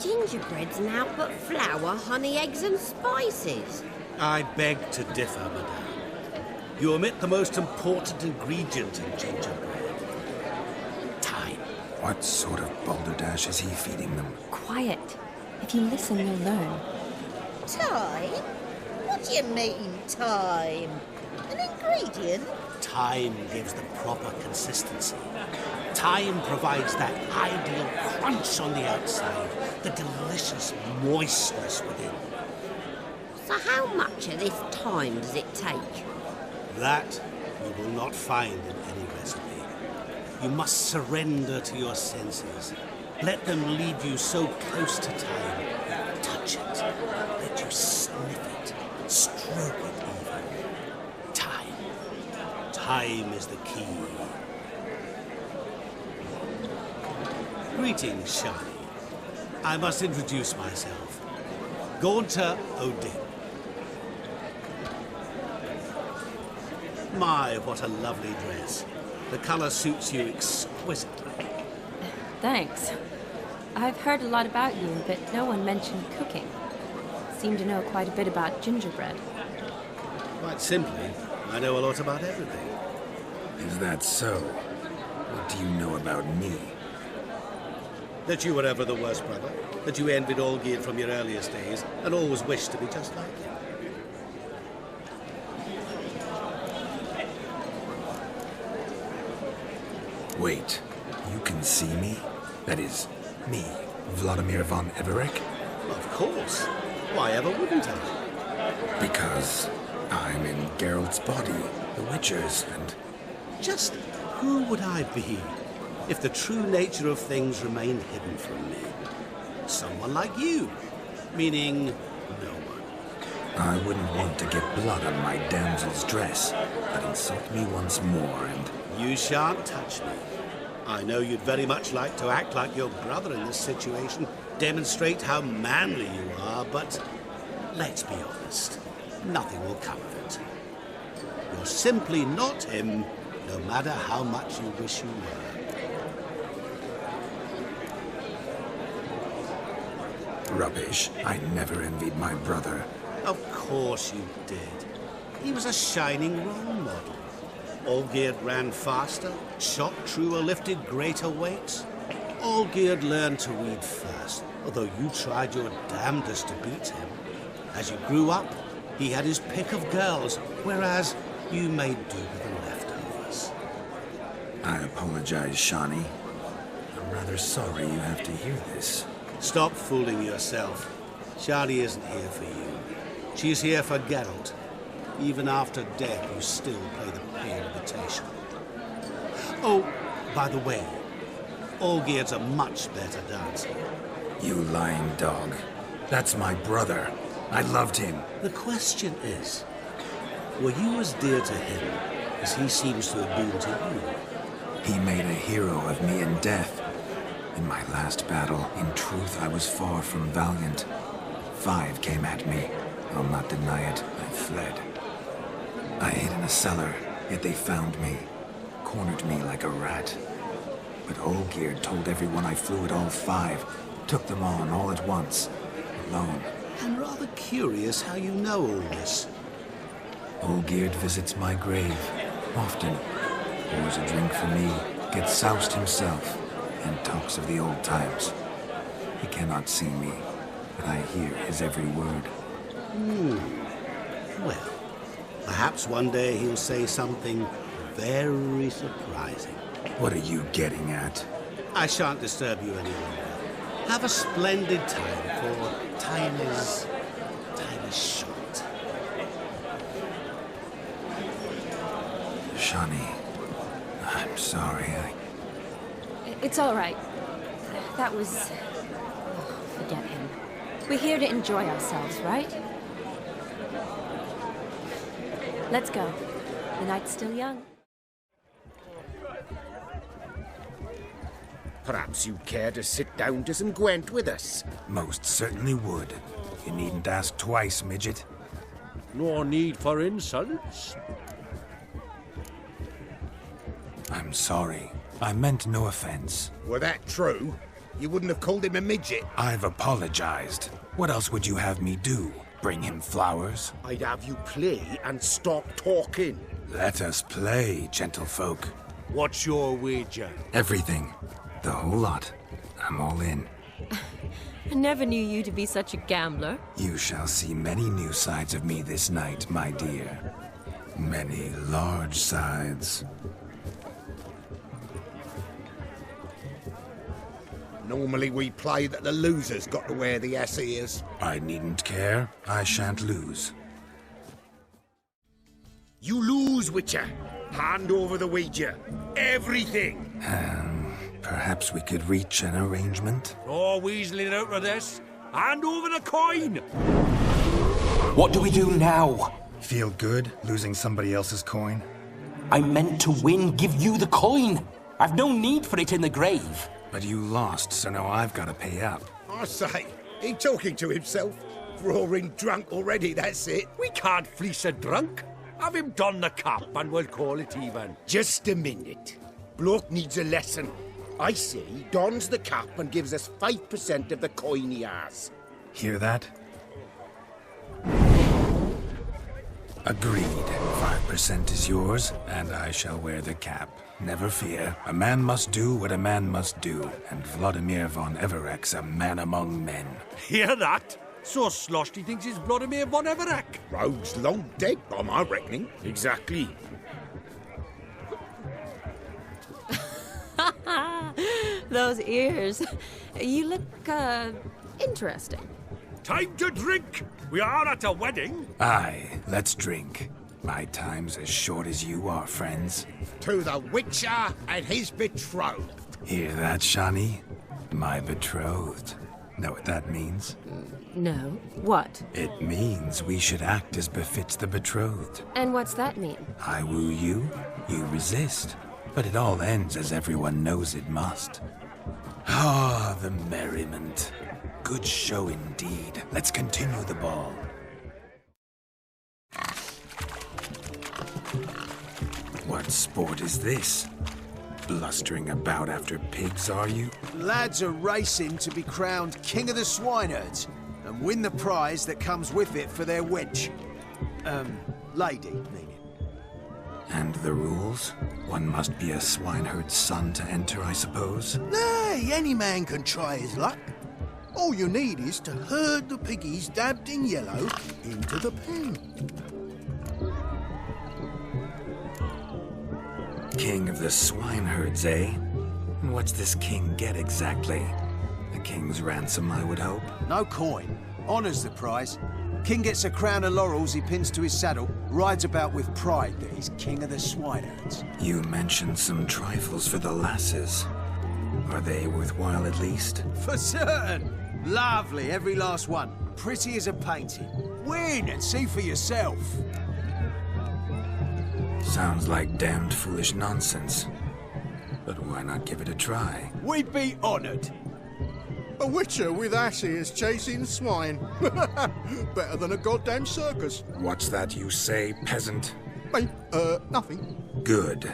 Gingerbread's naught but flour, honey, eggs and spices. I beg to differ, madame. You omit the most important ingredient in gingerbread. Time. What sort of balderdash is he feeding them? Quiet. If you listen, you'll learn. Time? What do you mean, time? An ingredient? Time gives the proper consistency. Time provides that ideal crunch on the outside, the delicious moistness within. So how much of this time does it take? That you will not find in any recipe. You must surrender to your senses. Let them lead you so close to time. Touch it. Let you sniff it. Stroke it even. Time. Time is the key. Greetings, Shani. I must introduce myself. Gaunter Odin. My, what a lovely dress. The colour suits you exquisitely. Thanks. I've heard a lot about you, but no one mentioned cooking. Seem to know quite a bit about gingerbread. Quite simply, I know a lot about everything. Is that so? What do you know about me? That you were ever the worst brother, that you envied Olgierd from your earliest days, and always wished to be just like him. Wait, you can see me? That is, me, Vlodimir von Everec? Of course. Why ever wouldn't I? Because I'm in Geralt's body, the Witcher's, and... Just who would I be if the true nature of things remained hidden from me? Someone like you, meaning no one. I wouldn't want to get blood on my damsel's dress, but insult me once more and... You shan't touch me. I know you'd very much like to act like your brother in this situation, demonstrate how manly you are, but let's be honest, nothing will come of it. You're simply not him, no matter how much you wish you were. Rubbish. I never envied my brother. Of course you did. He was a shining role model. Olgierd ran faster, shot truer, lifted greater weights. Olgierd learned to read first, although you tried your damnedest to beat him. As you grew up, he had his pick of girls, whereas you made do with the leftovers. I apologize, Shani. I'm rather sorry you have to hear this. Stop fooling yourself. Shani isn't here for you. She's here for Geralt. Even after death, you still play the pale imitation. Oh, by the way, Olgierd's a much better dancer. You lying dog. That's my brother. I loved him. The question is, were you as dear to him as he seems to have been to you? He made a hero of me in death. In my last battle, in truth, I was far from valiant. 5 came at me. I'll not deny it. I fled. I hid in a cellar, yet they found me, cornered me like a rat. But Olgierd told everyone I flew at all 5, took them on all at once, alone. I'm rather curious how you know all this. Olgierd visits my grave, often. Pours a drink for me, gets soused himself, and talks of the old times. He cannot see me, but I hear his every word. Well, perhaps one day he'll say something very surprising. What are you getting at? I shan't disturb you any longer. Have a splendid time, for time is short. Shani, I'm sorry. It's all right. That was... forget him. We're here to enjoy ourselves, right? Let's go. The night's still young. Perhaps you'd care to sit down to some Gwent with us. Most certainly would. You needn't ask twice, midget. No need for insults. I'm sorry. I meant no offense. Were that true? you wouldn't have called him a midget. I've apologized. What else would you have me do? Bring him flowers? I'd have you play and stop talking. Let us play, gentlefolk. What's your wager? Everything. The whole lot. I'm all in. I never knew you to be such a gambler. You shall see many new sides of me this night, my dear. Many large sides. Normally we play that the loser's got to wear the ass ears. I needn't care. I shan't lose. You lose, Witcher. Hand over the wager. Everything. Perhaps we could reach an arrangement? No weaseling out of this. Hand over the coin! What do we do now? Feel good losing somebody else's coin? I meant to win, give you the coin. I've no need for it in the grave. But you lost, so now I've got to pay up. I say, he talking to himself. Roaring drunk already, that's it. We can't fleece a drunk. Have him don the cap and we'll call it even. Just a minute. Bloke needs a lesson. I say he dons the cap and gives us 5% of the coin he has. Hear that? Agreed. 5% is yours, and I shall wear the cap. Never fear. A man must do what a man must do, and Vlodimir von Evereck's a man among men. Hear that? So sloshed he thinks he's Vlodimir von Evereck. Rogue's long dead, by my reckoning. Exactly. Those ears. You look, interesting. Time to drink! We are at a wedding. Aye, let's drink. My time's as short as you are, friends. To the Witcher and his betrothed. Hear that, Shani? My betrothed. Know what that means? No. What? It means we should act as befits the betrothed. And what's that mean? I woo you, you resist. But it all ends as everyone knows it must. Ah, the merriment. Good show indeed. Let's continue the ball. What sport is this? Blustering about after pigs, are you? Lads are racing to be crowned King of the Swineherds and win the prize that comes with it for their wench. Lady, meaning. And the rules? One must be a swineherd's son to enter, I suppose? Nay, any man can try his luck. All you need is to herd the piggies dabbed in yellow into the pen. King of the swineherds, eh? And what's this king get exactly? A king's ransom, I would hope. No coin. Honours the prize. King gets a crown of laurels he pins to his saddle, rides about with pride that he's king of the swineherds. You mentioned some trifles for the lasses. Are they worthwhile at least? For certain. Lovely, every last one. Pretty as a painting. Win and see for yourself. Sounds like damned foolish nonsense. But why not give it a try? We'd be honoured. A witcher with ass ears chasing swine. Better than a goddamn circus. What's that you say, peasant? Mate, nothing. Good.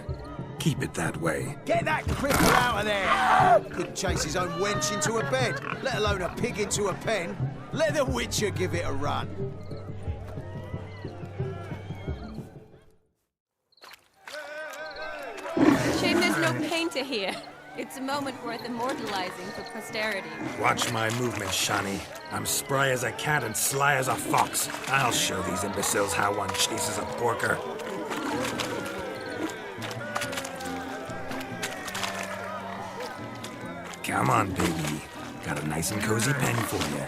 Keep it that way. Get that cripple out of there! Couldn't chase his own wench into a bed, let alone a pig into a pen. Let the witcher give it a run. Shame there's no painter here. It's a moment worth immortalizing for posterity. Watch my movements, Shani. I'm spry as a cat and sly as a fox. I'll show these imbeciles how one chases a porker. Come on, baby. Got a nice and cozy pen for you.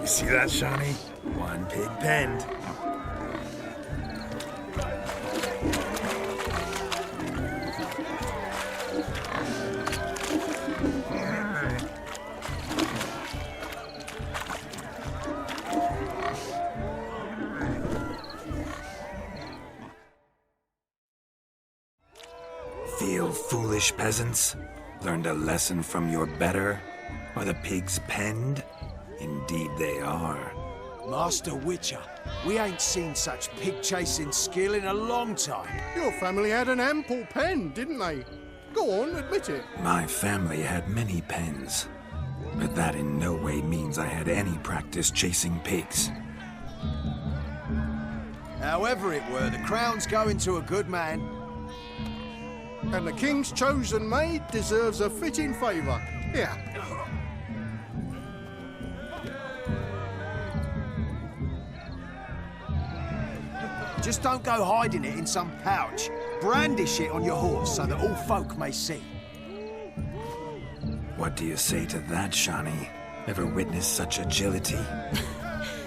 You see that, Shani? One pig penned. Feel foolish, peasants? Learned a lesson from your better? Are the pigs penned? Indeed they are. Master Witcher, we ain't seen such pig-chasing skill in a long time. Your family had an ample pen, didn't they? Go on, admit it. My family had many pens, but that in no way means I had any practice chasing pigs. However it were, the crown's going to a good man. And the king's chosen maid deserves a fitting favour. Here. Just don't go hiding it in some pouch. Brandish it on your horse so that all folk may see. What do you say to that, Shani? Ever witnessed such agility?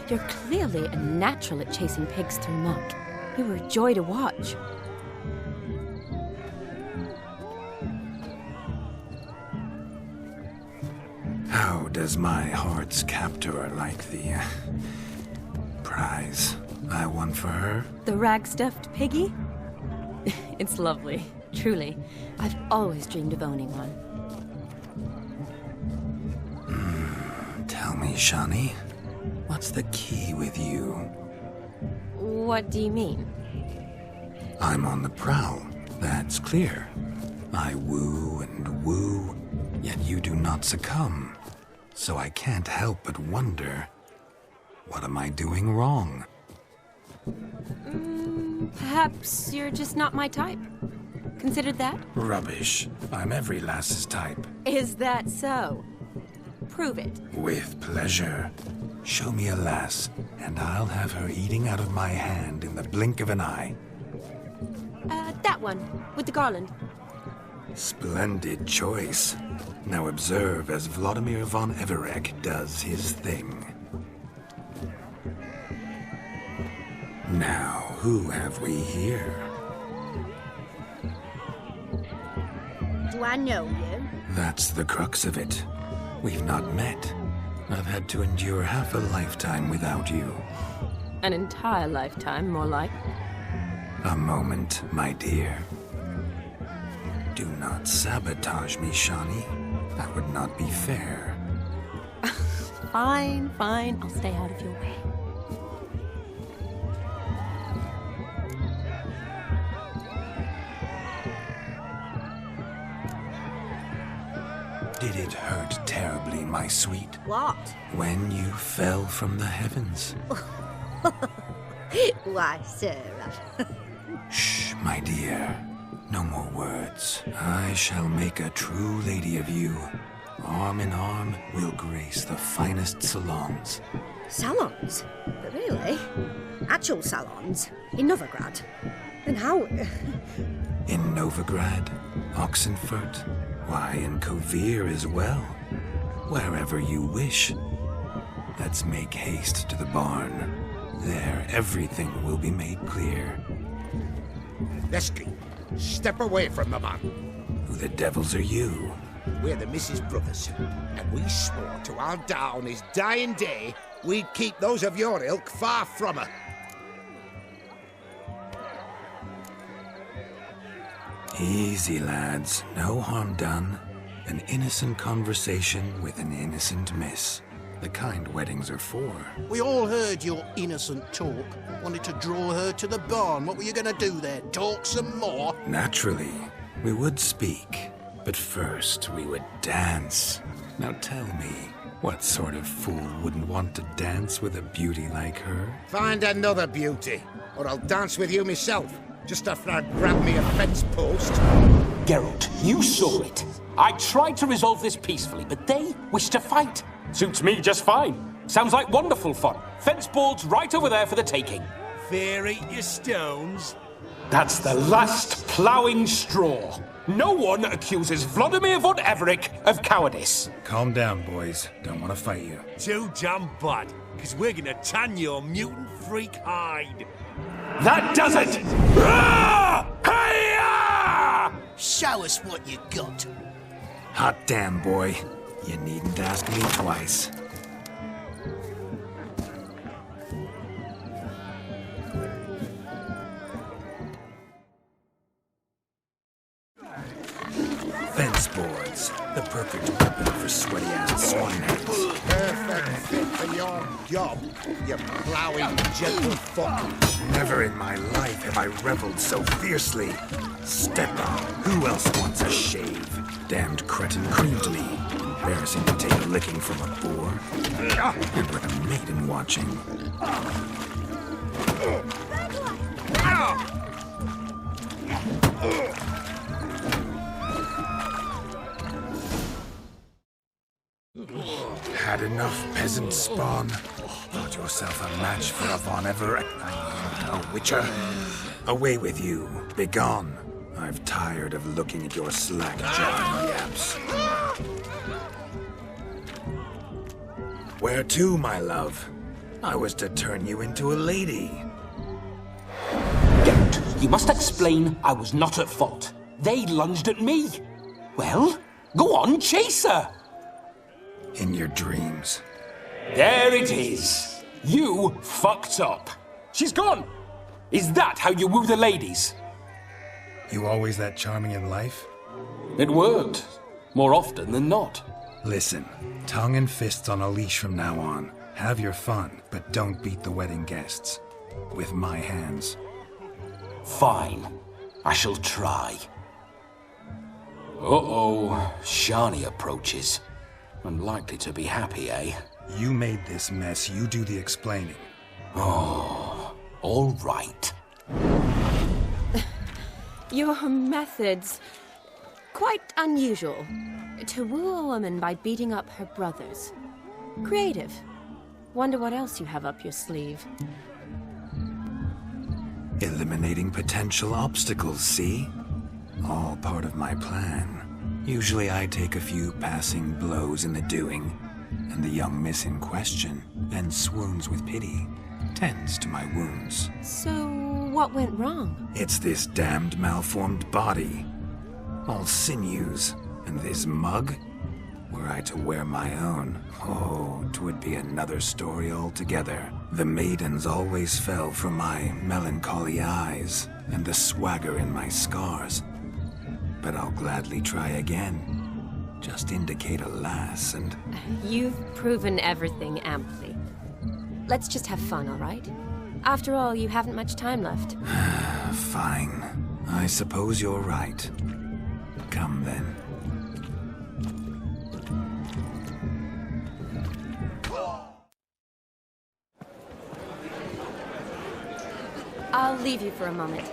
You're clearly a natural at chasing pigs through muck. You were a joy to watch. How does my heart's captor like the prize I won for her? The rag-stuffed piggy? It's lovely, truly. I've always dreamed of owning one. Tell me, Shani, what's the key with you? What do you mean? I'm on the prowl, that's clear. I woo and woo, yet you do not succumb. So I can't help but wonder, what am I doing wrong? Perhaps you're just not my type. Considered that? Rubbish. I'm every lass's type. Is that so? Prove it. With pleasure. Show me a lass, and I'll have her eating out of my hand in the blink of an eye. That one, with the garland. Splendid choice. Now observe as Vlodimir von Everek does his thing. Now, who have we here? Do I know you? That's the crux of it. We've not met. I've had to endure half a lifetime without you. An entire lifetime, more like. A moment, my dear. Do not sabotage me, Shani. That would not be fair. Fine, fine. I'll stay out of your way. Did it hurt terribly, my sweet? What? When you fell from the heavens? Why, Sarah. Shh, my dear. No more words. I shall make a true lady of you. Arm in arm, we'll grace the finest salons. Salons? Really? Actual salons? In Novigrad? And how... In Novigrad, Oxenfurt, why, in Kovir as well. Wherever you wish. Let's make haste to the barn. There, everything will be made clear. Lesky, step away from the man. Who the devils are you? We're the Mrs. Brothers, and we swore to our down his dying day we'd keep those of your ilk far from her. Easy, lads. No harm done. An innocent conversation with an innocent miss. The kind weddings are for. We all heard your innocent talk. Wanted to draw her to the barn. What were you going to do there? Talk some more? Naturally, we would speak. But first, we would dance. Now tell me, what sort of fool wouldn't want to dance with a beauty like her? Find another beauty, or I'll dance with you myself. Just after I grab me a fence post. Geralt, you saw it. I tried to resolve this peacefully, but they wish to fight. Suits me just fine. Sounds like wonderful fun. Fence boards right over there for the taking. Fear eat your stones. That's the last ploughing straw. No one accuses Vlodimir von Everek of cowardice. Calm down, boys. Don't want to fight you. Too damn bad, because we're gonna tan your mutant freak hide. That does it! Hi-ya! Show us what you got. Hot damn, boy. You needn't ask me twice. boards. The perfect weapon for sweaty-ass swineheads. Perfect fit for your job, you ploughing gentle fuck. Never in my life have I reveled so fiercely. Step on. Who else wants a shave? Damned cretin creamed me. Embarrassing to take a licking from a boar. And with a maiden watching. Had enough, peasant spawn. Thought yourself a match for a Von Everett. A witcher. Away with you. Begone. I've tired of looking at your slack-jawed yaps. Where to, my love? I was to turn you into a lady. Geralt, you must explain I was not at fault. They lunged at me. Well, go on, chase her. In your dreams. There it is. You fucked up. She's gone. Is that how you woo the ladies? You always that charming in life? It worked. More often than not. Listen, tongue and fists on a leash from now on. Have your fun, but don't beat the wedding guests. With my hands. Fine. I shall try. Uh-oh. Shani approaches. Unlikely to be happy, eh? You made this mess. You do the explaining. Oh, all right. Your methods... quite unusual. To woo a woman by beating up her brothers. Creative. Wonder what else you have up your sleeve. Eliminating potential obstacles, see? All part of my plan. Usually I take a few passing blows in the doing, and the young miss in question then swoons with pity, tends to my wounds. So, what went wrong? It's this damned malformed body. All sinews, and this mug? Were I to wear my own, oh, 'twould be another story altogether. The maidens always fell for my melancholy eyes, and the swagger in my scars. But I'll gladly try again. Just indicate a lass and... You've proven everything amply. Let's just have fun, all right? After all, you haven't much time left. Fine. I suppose you're right. Come then. I'll leave you for a moment.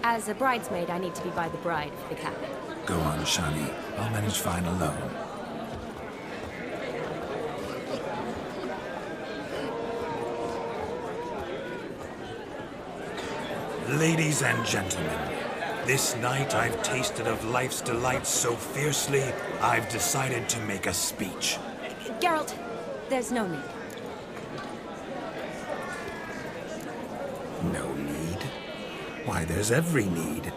As a bridesmaid, I need to be by the bride for the capping. Go on, Shani. I'll manage fine alone. Ladies and gentlemen, this night I've tasted of life's delights so fiercely, I've decided to make a speech. Geralt, there's no need. No need? Why, there's every need.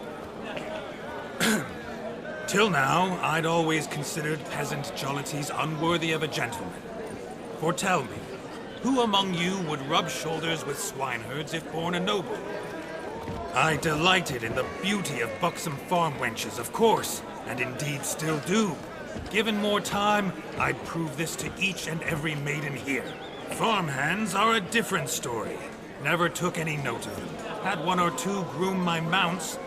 Till now, I'd always considered peasant jollities unworthy of a gentleman. For tell me, who among you would rub shoulders with swineherds if born a noble? I delighted in the beauty of buxom farm wenches, of course, and indeed still do. Given more time, I'd prove this to each and every maiden here. Farmhands are a different story. Never took any note of them. Had one or two groom my mounts.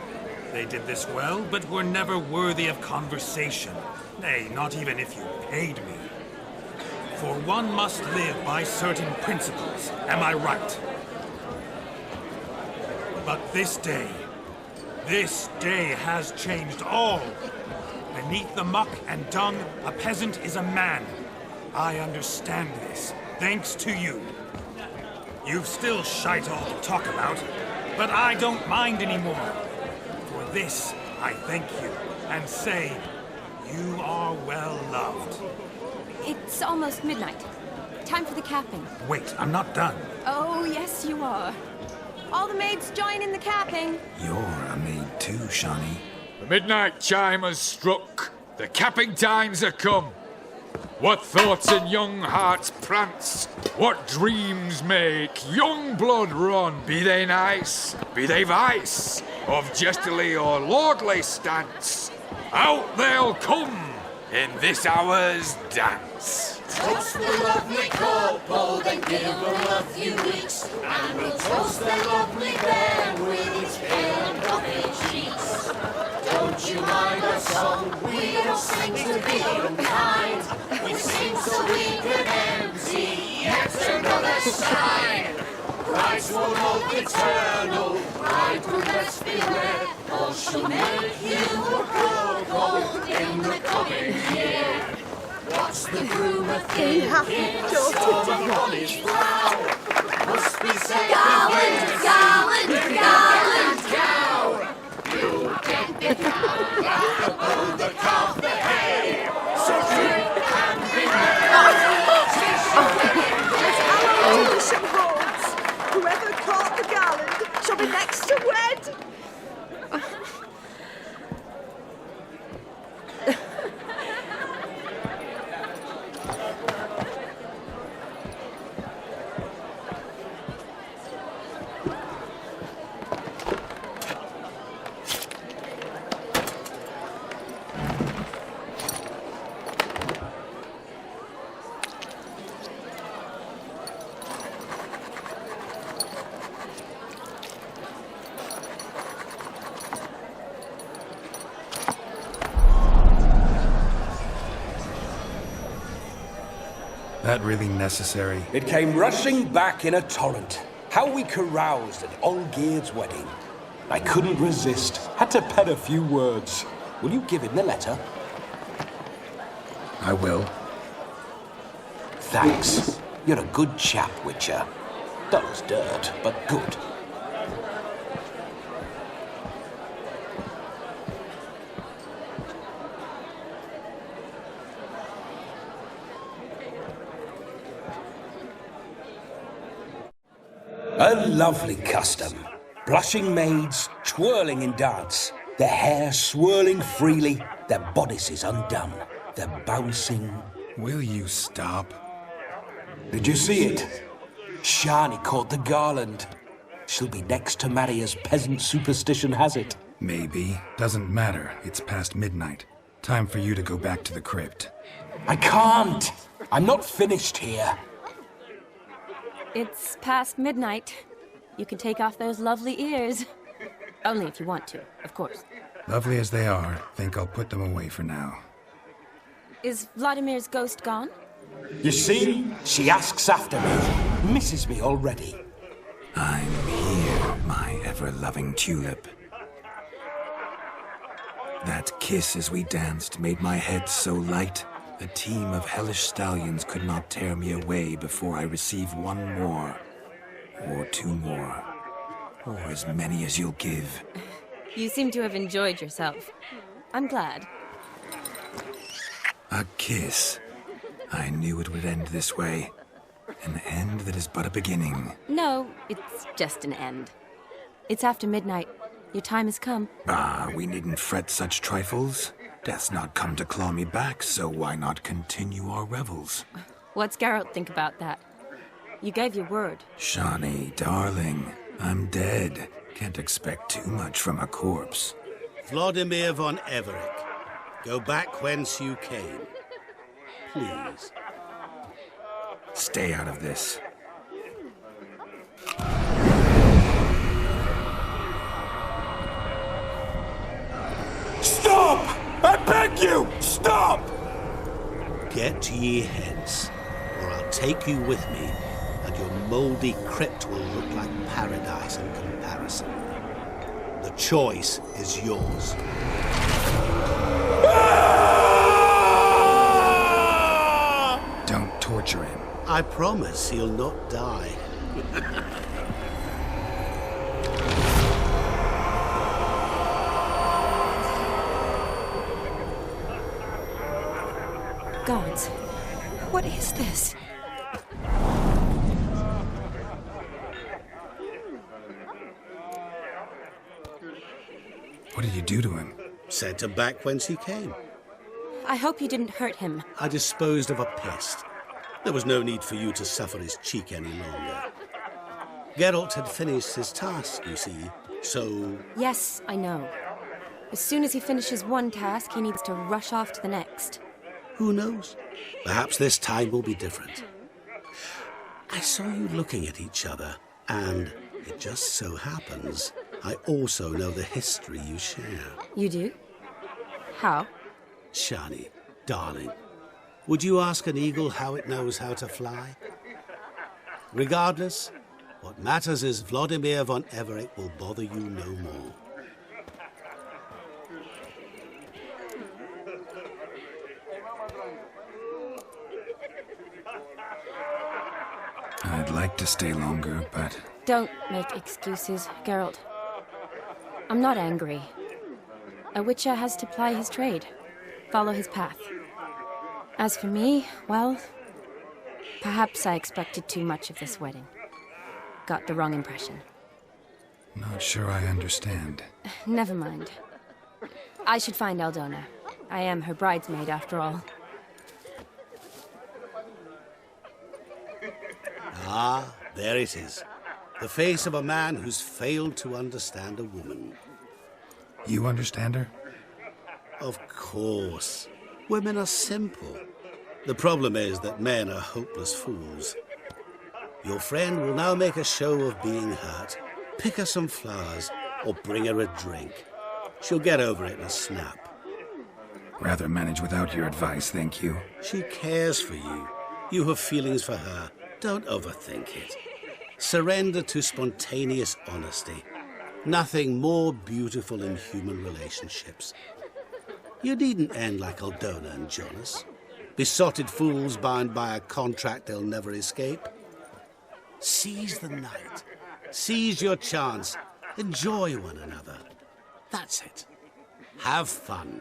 They did this well, but were never worthy of conversation. Nay, not even if you paid me. For one must live by certain principles, am I right? But this day has changed all. Beneath the muck and dung, a peasant is a man. I understand this, thanks to you. You've still shite all to talk about, but I don't mind anymore. For this, I thank you, and say, you are well loved. It's almost midnight. Time for the capping. Wait, I'm not done. Oh, yes, you are. All the maids join in the capping. You're a maid too, Shani. The midnight chime has struck. The capping times are come. What thoughts in young hearts prance? What dreams make young blood run? Be they nice, be they vice, of jestily or lordly stance? Out they'll come in this hour's dance. Toast the lovely couple, then give them a few weeks, and we'll toast the lovely bear with its pale and puffy cheeks. Don't you mind our song? We don't sing to be unkind. We sing so we can empty yet another shrine. Christ will hold eternal, pride will best beware, or she'll make you a couple in the coming year. What's the groomer thinking? Storm on his brow. Must be said Garland, Garland, Garland! cow. You get the cow, out the calf the hay. So drink and be merry. Tradition holds. Whoever caught the garland shall be next to wed. That really necessary? It came rushing back in a torrent. How we caroused at Olgierd's wedding. I couldn't resist. Had to pen a few words. Will you give him the letter? I will. Thanks. You're a good chap, Witcher. Dull as dirt, but good. A lovely custom. Blushing maids twirling in dance, their hair swirling freely, their bodices undone, their bouncing. Will you stop? Did you see it? Shani caught the garland. She'll be next to marry as peasant superstition has it. Maybe. Doesn't matter. It's past midnight. Time for you to go back to the crypt. I can't. I'm not finished here. It's past midnight. You can take off those lovely ears. Only if you want to, of course. Lovely as they are, think I'll put them away for now. Is Vlodimir's ghost gone? You see? She asks after me. Misses me already. I'm here, my ever-loving tulip. That kiss as we danced made my head so light. A team of hellish stallions could not tear me away before I receive one more. Or two more. Or as many as you'll give. You seem to have enjoyed yourself. I'm glad. A kiss. I knew it would end this way. An end that is but a beginning. No, it's just an end. It's after midnight. Your time has come. Ah, we needn't fret such trifles. Death's not come to claw me back, so why not continue our revels? What's Geralt think about that? You gave your word. Shani, darling, I'm dead. Can't expect too much from a corpse. Vlodimir von Everett, go back whence you came. Please. Stay out of this. Stop! I beg you! Stop! Get ye hence, or I'll take you with me, and your mouldy crypt will look like paradise in comparison. The choice is yours. Don't torture him. I promise he'll not die. Gods, what is this? What did you do to him? Sent him back whence he came. I hope you didn't hurt him. I disposed of a pest. There was no need for you to suffer his cheek any longer. Geralt had finished his task, you see, so... Yes, I know. As soon as he finishes one task, he needs to rush off to the next. Who knows? Perhaps this time will be different. I saw you looking at each other, and it just so happens I also know the history you share. You do? How? Shani, darling, would you ask an eagle how it knows how to fly? Regardless, what matters is Vlodimir von Everett will bother you no more. I'd like to stay longer, but... Don't make excuses, Geralt. I'm not angry. A witcher has to ply his trade, follow his path. As for me, well, perhaps I expected too much of this wedding. Got the wrong impression. Not sure I understand. Never mind. I should find Aldona. I am her bridesmaid, after all. Ah, there it is. The face of a man who's failed to understand a woman. You understand her? Of course. Women are simple. The problem is that men are hopeless fools. Your friend will now make a show of being hurt, pick her some flowers, or bring her a drink. She'll get over it in a snap. Rather manage without your advice, thank you. She cares for you. You have feelings for her. Don't overthink it. Surrender to spontaneous honesty. Nothing more beautiful in human relationships. You needn't end like Aldona and Jonas. Besotted fools bound by a contract they'll never escape. Seize the night. Seize your chance. Enjoy one another. That's it. Have fun.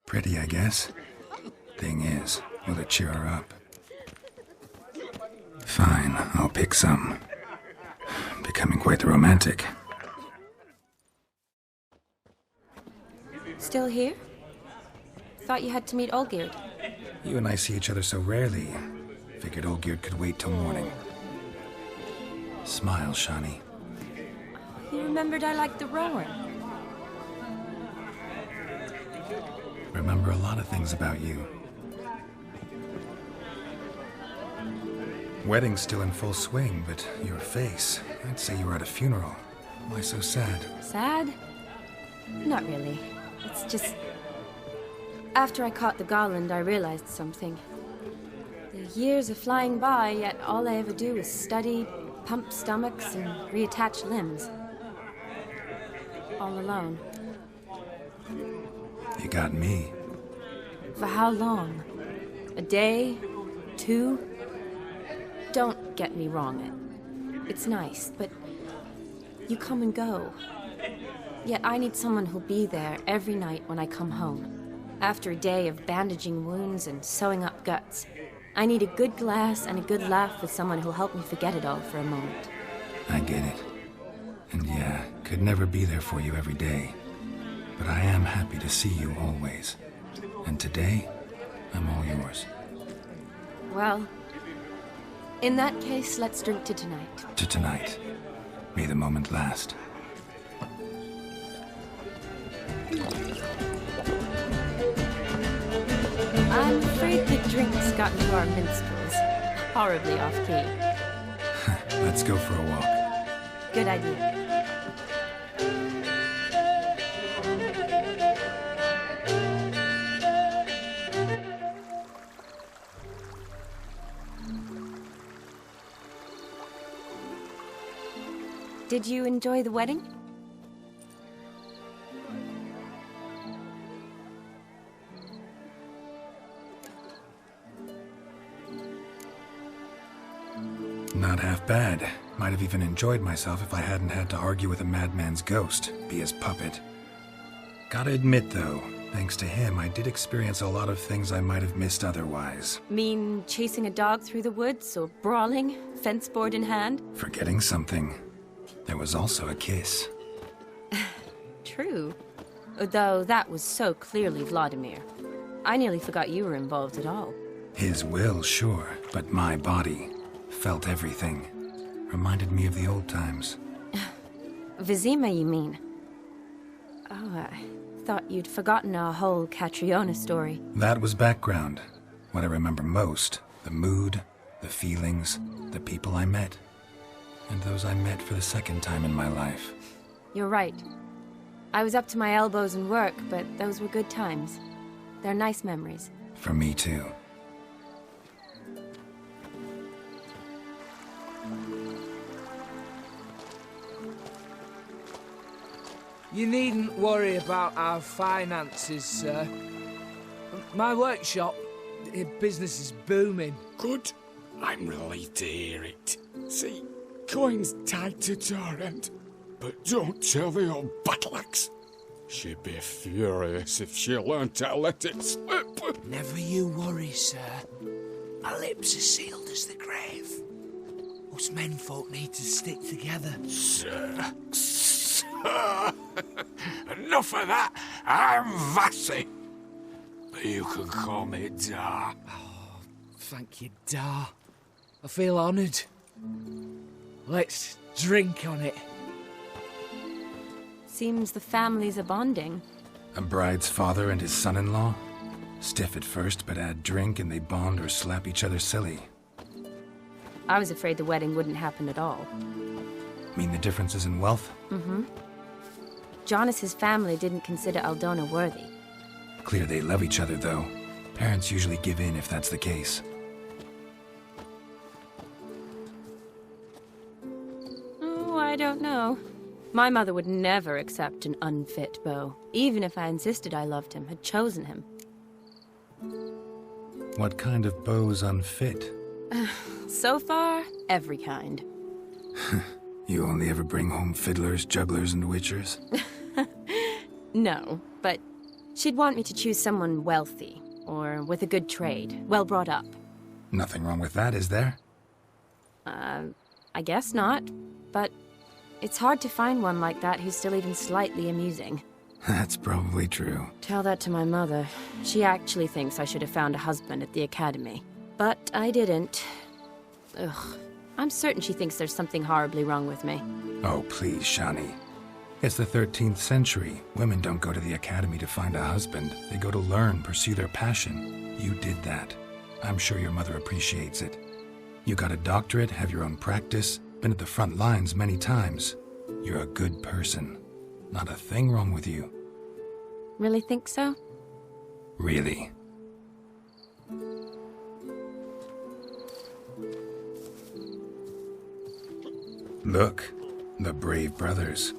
Pretty, I guess. Thing is, will it cheer her up? Fine, I'll pick some. Becoming quite the romantic. Still here? Thought you had to meet Olgierd. You and I see each other so rarely. Figured Olgierd could wait till morning. Smile, Shani. You remembered I liked the rower. Remember a lot of things about you. Wedding's still in full swing, but your face, I'd say you were at a funeral. Why so sad? Sad? Not really. It's just... After I caught the garland, I realized something. The years are flying by, yet all I ever do is study, pump stomachs, and reattach limbs. All alone. You got me. For how long? A day? 2? Don't get me wrong. It's nice, but you come and go. Yet I need someone who'll be there every night when I come home. After a day of bandaging wounds and sewing up guts, I need a good glass and a good laugh with someone who'll help me forget it all for a moment. I get it. And yeah, could never be there for you every day. But I am happy to see you always. And today, I'm all yours. Well, in that case, let's drink to tonight. To tonight. May the moment last. I'm afraid the drinks got into our minstrels. Horribly off-key. Let's go for a walk. Good idea. Did you enjoy the wedding? Not half bad. Might have even enjoyed myself if I hadn't had to argue with a madman's ghost, be his puppet. Gotta admit, though, thanks to him, I did experience a lot of things I might have missed otherwise. Mean chasing a dog through the woods, or brawling, fence board in hand? Forgetting something. There was also a kiss. True. Though that was so clearly Vlodimir. I nearly forgot you were involved at all. His will, sure, but my body felt everything. Reminded me of the old times. Vizima, you mean? Oh, I thought you'd forgotten our whole Catriona story. That was background. What I remember most, the mood, the feelings, the people I met. And those I met for the second time in my life. You're right. I was up to my elbows in work, but those were good times. They're nice memories. For me, too. You needn't worry about our finances, sir. My workshop, business is booming. Good. I'm relieved to hear it. See, coin's tied to Torrent, but don't tell the old battleaxe. She'd be furious if she learned to let it slip. Never you worry, sir. My lips are sealed as the grave. Us menfolk need to stick together. Sir. Enough of that. I'm Vassy. But you can call me Dar. Oh, thank you, Dar. I feel honoured. Let's drink on it. Seems the families are bonding. A bride's father and his son-in-law? Stiff at first, but add drink and they bond or slap each other silly. I was afraid the wedding wouldn't happen at all. Mean the differences in wealth? Mm-hmm. Jonas's family didn't consider Aldona worthy. Clear they love each other, though. Parents usually give in if that's the case. Oh, I don't know. My mother would never accept an unfit beau, even if I insisted I loved him, had chosen him. What kind of beau's unfit? So far, every kind. You only ever bring home fiddlers, jugglers, and witchers? No, but she'd want me to choose someone wealthy, or with a good trade, well brought up. Nothing wrong with that, is there? I guess not, but it's hard to find one like that who's still even slightly amusing. That's probably true. Tell that to my mother. She actually thinks I should have found a husband at the academy. But I didn't. Ugh. I'm certain she thinks there's something horribly wrong with me. Oh, please, Shani. It's the 13th century. Women don't go to the academy to find a husband. They go to learn, pursue their passion. You did that. I'm sure your mother appreciates it. You got a doctorate, have your own practice, been at the front lines many times. You're a good person. Not a thing wrong with you. Really think so? Really. Look, the brave brothers.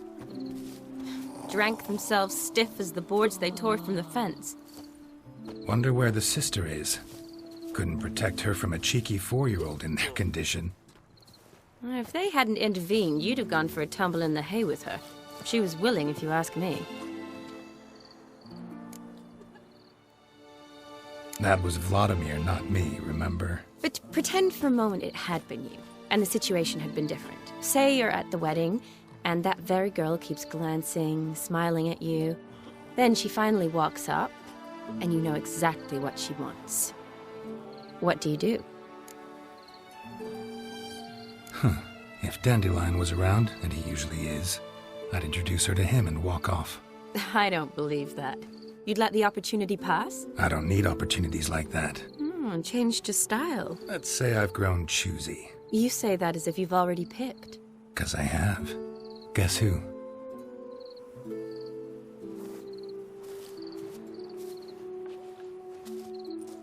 Drank themselves stiff as the boards they tore from the fence. Wonder where the sister is. Couldn't protect her from a cheeky 4-year-old in their condition. If they hadn't intervened, you'd have gone for a tumble in the hay with her. She was willing, if you ask me. That was Vlodimir, not me, remember? But pretend for a moment it had been you, and the situation had been different. Say you're at the wedding, and that very girl keeps glancing, smiling at you. Then she finally walks up, and you know exactly what she wants. What do you do? If Dandelion was around, and he usually is, I'd introduce her to him and walk off. I don't believe that. You'd let the opportunity pass? I don't need opportunities like that. Changed your style. Let's say I've grown choosy. You say that as if you've already picked. 'Cause I have. Guess who?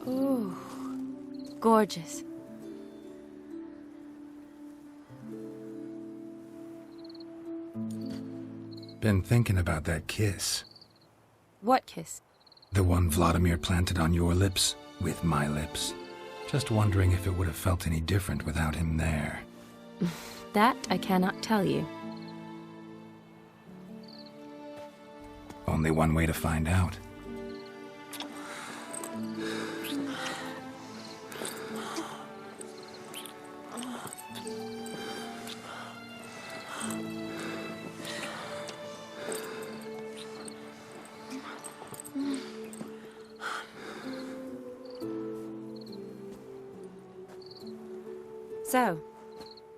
Ooh, gorgeous. Been thinking about that kiss. What kiss? The one Vlodimir planted on your lips, with my lips. Just wondering if it would have felt any different without him there. That I cannot tell you. Only one way to find out. So,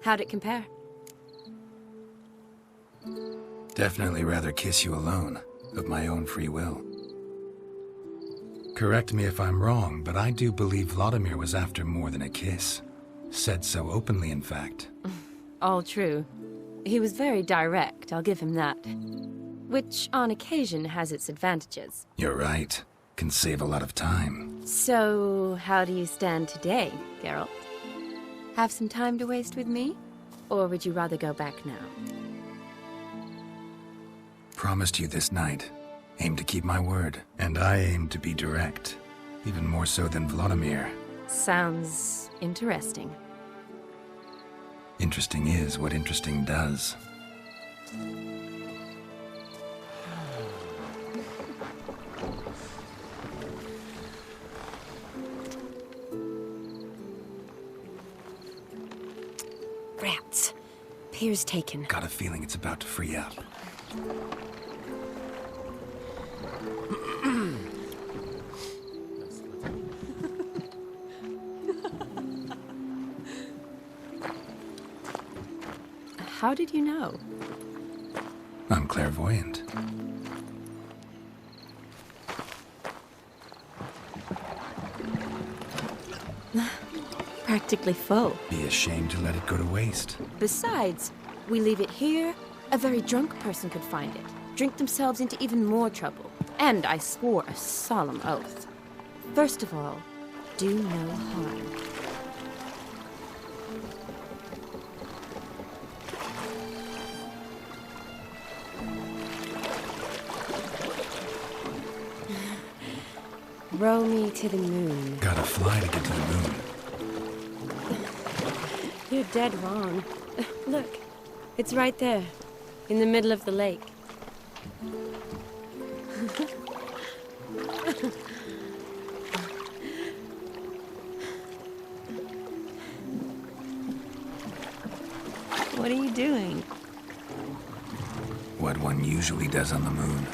how'd it compare? Definitely rather kiss you alone, of my own free will. Correct me if I'm wrong, but I do believe Vlodimir was after more than a kiss. Said so openly, in fact. All true. He was very direct, I'll give him that. Which, on occasion, has its advantages. You're right. Can save a lot of time. So, how do you stand today, Geralt? Have some time to waste with me? Or would you rather go back now? Promised you this night. Aim to keep my word. And I aim to be direct. Even more so than Vlodimir. Sounds interesting. Interesting is what interesting does. Rats. Pier's taken. Got a feeling it's about to free up. How did you know? I'm clairvoyant. Practically full. Be ashamed to let it go to waste. Besides, we leave it here, a very drunk person could find it, drink themselves into even more trouble. And I swore a solemn oath. First of all, do no harm. Row me to the moon. Gotta fly to get to the moon. You're dead wrong. Look, it's right there, in the middle of the lake. What are you doing? What one usually does on the moon.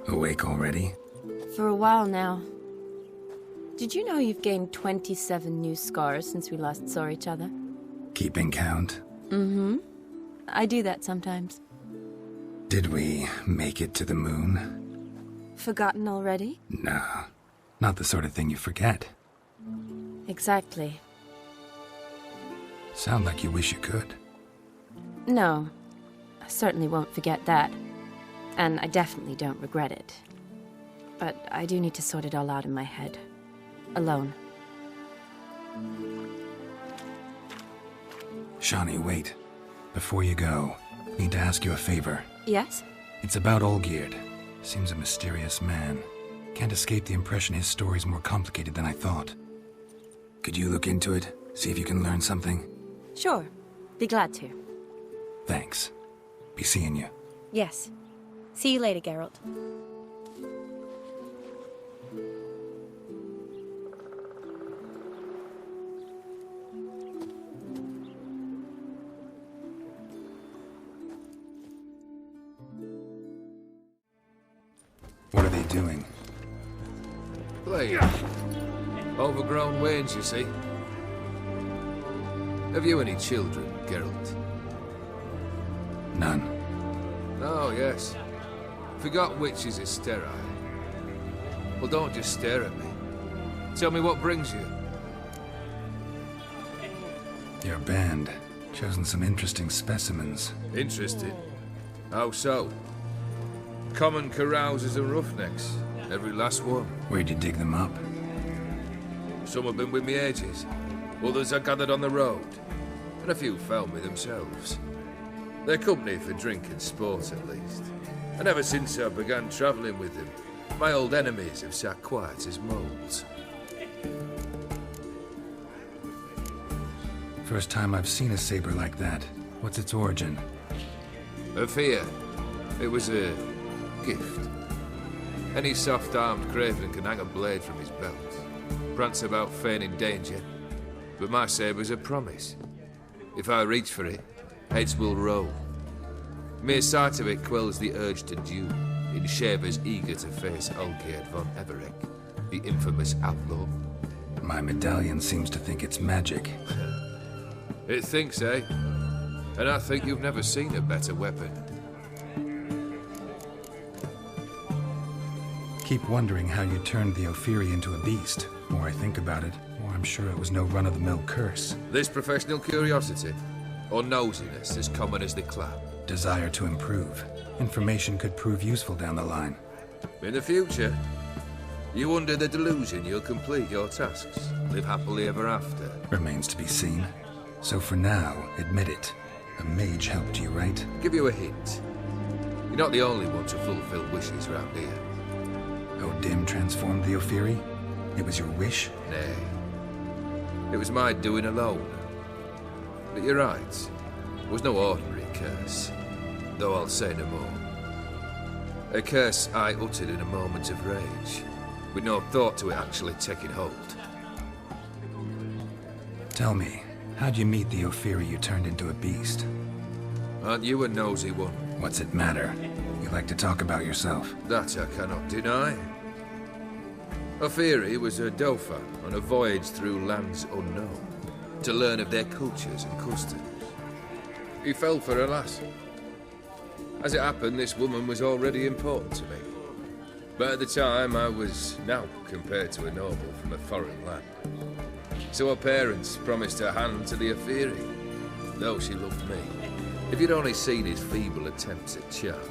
Awake already? For a while now. Did you know you've gained 27 new scars since we last saw each other? Keeping count? Mm-hmm. I do that sometimes. Did we make it to the moon? Forgotten already? Nah, not the sort of thing you forget. Exactly. Sound like you wish you could. No, I certainly won't forget that. And I definitely don't regret it. But I do need to sort it all out in my head. Alone. Shani, wait. Before you go, need to ask you a favor. Yes? It's about Olgierd. Seems a mysterious man. Can't escape the impression his story's more complicated than I thought. Could you look into it? See if you can learn something? Sure. Be glad to. Thanks. Be seeing you. Yes. See you later, Geralt. What are they doing? Playing. Overgrown wains, you see. Have you any children, Geralt? None. Oh, yes. Forgot witches are sterile. Well, don't just stare at me. Tell me what brings you. Your band. Chosen some interesting specimens. Interested? How so? Common carousers and roughnecks. Every last one. Where'd you dig them up? Some have been with me ages. Others I gathered on the road. And a few found me themselves. They're company for drink and sport, at least. And ever since I began travelling with them, my old enemies have sat quiet as moles. First time I've seen a saber like that. What's its origin? A fear. It was a gift. Any soft-armed craven can hang a blade from his belt. Prance about feigning danger. But my saber's a promise. If I reach for it, heads will roll. Mere sight of it quells the urge to duel, in shavers eager to face Olgierd von Everec, the infamous outlaw. My medallion seems to think it's magic. It thinks, eh? And I think you've never seen a better weapon. Keep wondering how you turned the Ophiri into a beast. The more I think about it, the more I'm sure it was no run-of-the-mill curse. This professional curiosity, or nosiness as common as the clap? Desire to improve. Information could prove useful down the line. In the future, you under the delusion you'll complete your tasks, live happily ever after. Remains to be seen. So for now, admit it. A mage helped you, right? Give you a hint. You're not the only one to fulfill wishes round here. Odim transformed the Ophiri? It was your wish? Nay. It was my doing alone. But you're right. It was no ordinary curse. Though I'll say no more. A curse I uttered in a moment of rage, with no thought to it actually taking hold. Tell me, how'd you meet the Ophiri you turned into a beast? Aren't you a nosy one? What's it matter? You like to talk about yourself. That I cannot deny. Ophiri was a Dauphin on a voyage through lands unknown, to learn of their cultures and customs. He fell for a lass. As it happened, this woman was already important to me. But at the time, I was now compared to a noble from a foreign land. So her parents promised her hand to the Ophiri, though she loved me. If you'd only seen his feeble attempts at charm.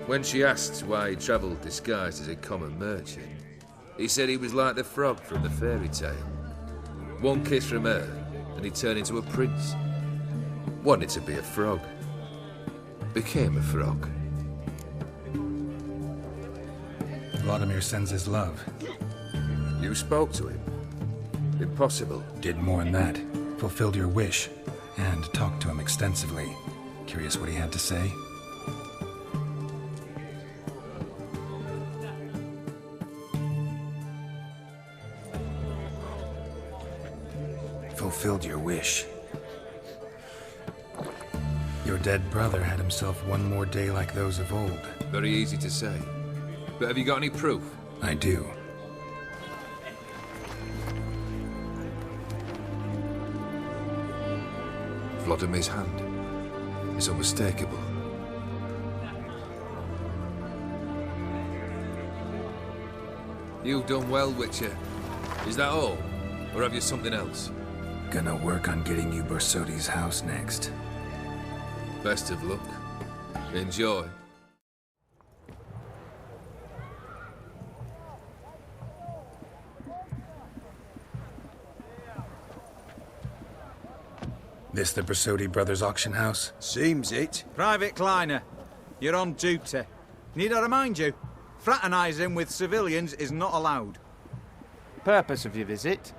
When she asked why he travelled disguised as a common merchant, he said he was like the frog from the fairy tale. One kiss from her, and he turned into a prince. Wanted to be a frog. Became a frog. Vlodimir sends his love. You spoke to him? Impossible. Did more than that. Fulfilled your wish. And talked to him extensively. Curious what he had to say? Fulfilled your wish. Your dead brother had himself one more day like those of old. Very easy to say. But have you got any proof? I do. Vlodimir's hand is unmistakable. You've done well, Witcher. Is that all? Or have you something else? Gonna work on getting you Borsodi's house next. Best of luck. Enjoy. This the Borsodi Brothers auction house? Seems it. Private Kleiner, you're on duty. Need I remind you, fraternising with civilians is not allowed. Purpose of your visit?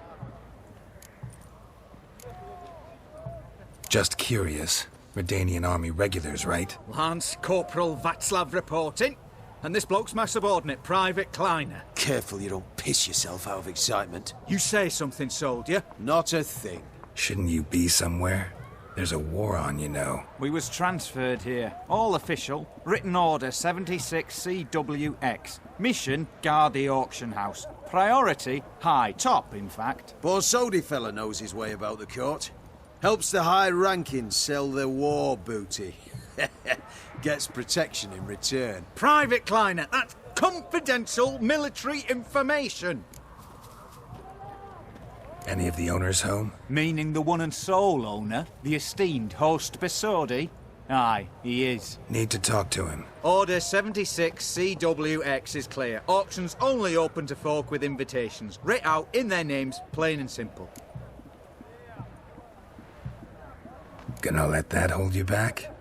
Just curious. Redanian army regulars, right? Lance Corporal Václav reporting. And this bloke's my subordinate, Private Kleiner. Careful you don't piss yourself out of excitement. You say something, soldier? Not a thing. Shouldn't you be somewhere? There's a war on, you know. We was transferred here. All official. Written order 76CWX. Mission, guard the auction house. Priority, high. Top, in fact. Borsodi fella knows his way about the court. Helps the high rankings sell their war booty. Gets protection in return. Private Kleiner, that's confidential military information. Any of the owners home? Meaning the one and sole owner, the esteemed host Borsodi? Aye, he is. Need to talk to him. Order 76CWX is clear. Auctions only open to folk with invitations. Writ out in their names, plain and simple. Gonna let that hold you back?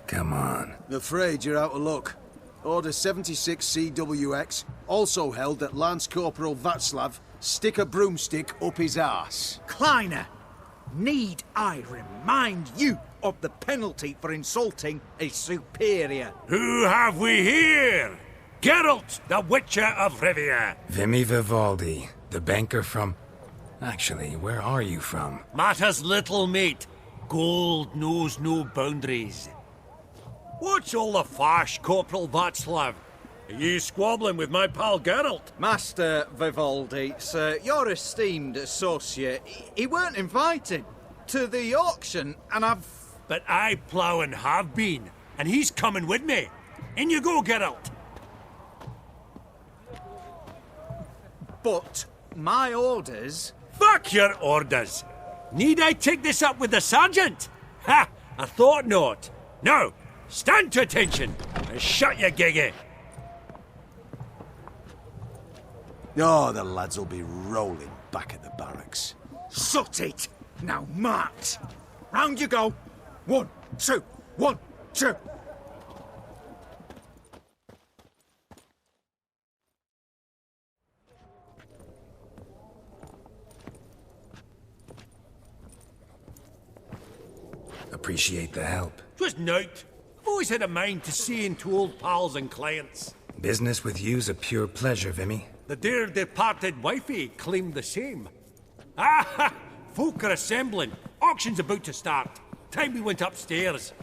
Come on. I'm afraid you're out of luck. Order 76CWX also held that Lance Corporal Václav stick a broomstick up his arse. Kleiner, need I remind you of the penalty for insulting a superior? Who have we here? Geralt, the Witcher of Rivia. Vimy Vivaldi, the banker from... Actually, where are you from? Matters little, mate. Gold knows no boundaries. What's all the fash, Corporal Václav? Are you squabbling with my pal Geralt? Master Vivaldi, sir, your esteemed associate, he weren't invited to the auction, and I've... But I plough and have been, and he's coming with me. In you go, Geralt. But my orders... Fuck your orders! Need I take this up with the sergeant? Ha! I thought not. Now, stand to attention and shut your giggy. Oh, the lads will be rolling back at the barracks. Sut it! Now march! Round you go! 1, 2, 1, 2! Appreciate the help. 'Twas nowt. I've always had a mind to see into old pals and clients. Business with you's a pure pleasure, Vimy. The dear departed wifey claimed the same. Ah! Folk are assembling. Auction's about to start. Time we went upstairs.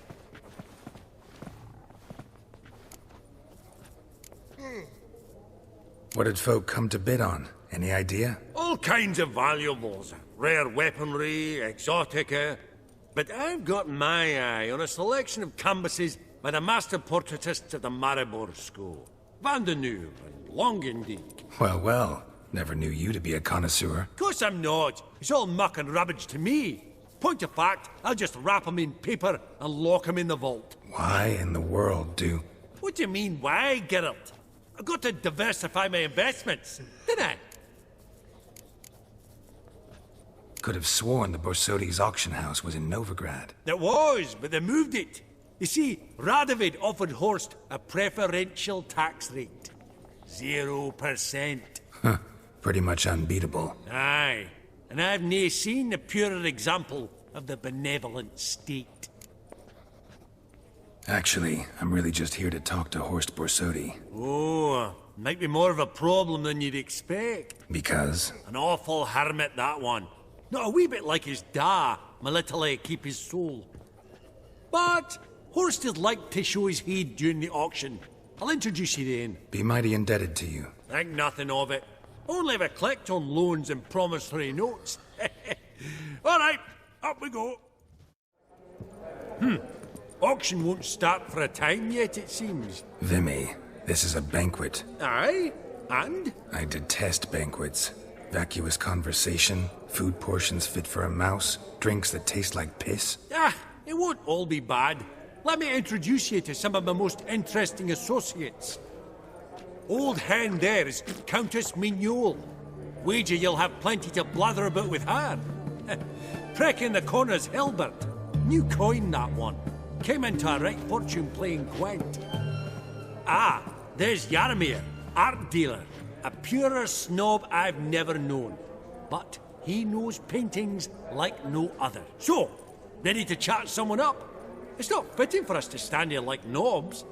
What did folk come to bid on? Any idea? All kinds of valuables. Rare weaponry, exotica. But I've got my eye on a selection of canvases by the master portraitists of the Maribor School. Van de Nieuw and Longendijk. Well, well. Never knew you to be a connoisseur. Of course I'm not. It's all muck and rubbish to me. Point of fact, I'll just wrap 'em in paper and lock 'em in the vault. Why in the world do... What do you mean, why, Geralt? I've got to diversify my investments, didn't I? Could have sworn the Borsodi's auction house was in Novigrad. It was, but they moved it. You see, Radovid offered Horst a preferential tax rate. 0%. Huh. Pretty much unbeatable. Aye. And I've nae seen a purer example of the benevolent state. Actually, I'm really just here to talk to Horst Borsodi. Oh, might be more of a problem than you'd expect. Because? An awful hermit, that one. Not a wee bit like his da, my little keep his soul. But Horst is like to show his heed during the auction. I'll introduce you then. Be mighty indebted to you. Think nothing of it. Only ever collect on loans and promissory notes. All right, up we go. Auction won't start for a time yet, it seems. Vimy, this is a banquet. Aye, and? I detest banquets. Vacuous conversation, food portions fit for a mouse, drinks that taste like piss. Ah, it won't all be bad. Let me introduce you to some of my most interesting associates. Old hen there is Countess Mignol. Wager you'll have plenty to blather about with her. Prick in the corner's Hilbert. New coin, that one. Came into a right fortune playing Gwent. Ah, there's Jaromir, art dealer. A purer snob I've never known. But he knows paintings like no other. So, Ready to chat someone up? It's not fitting for us to stand here like knobs.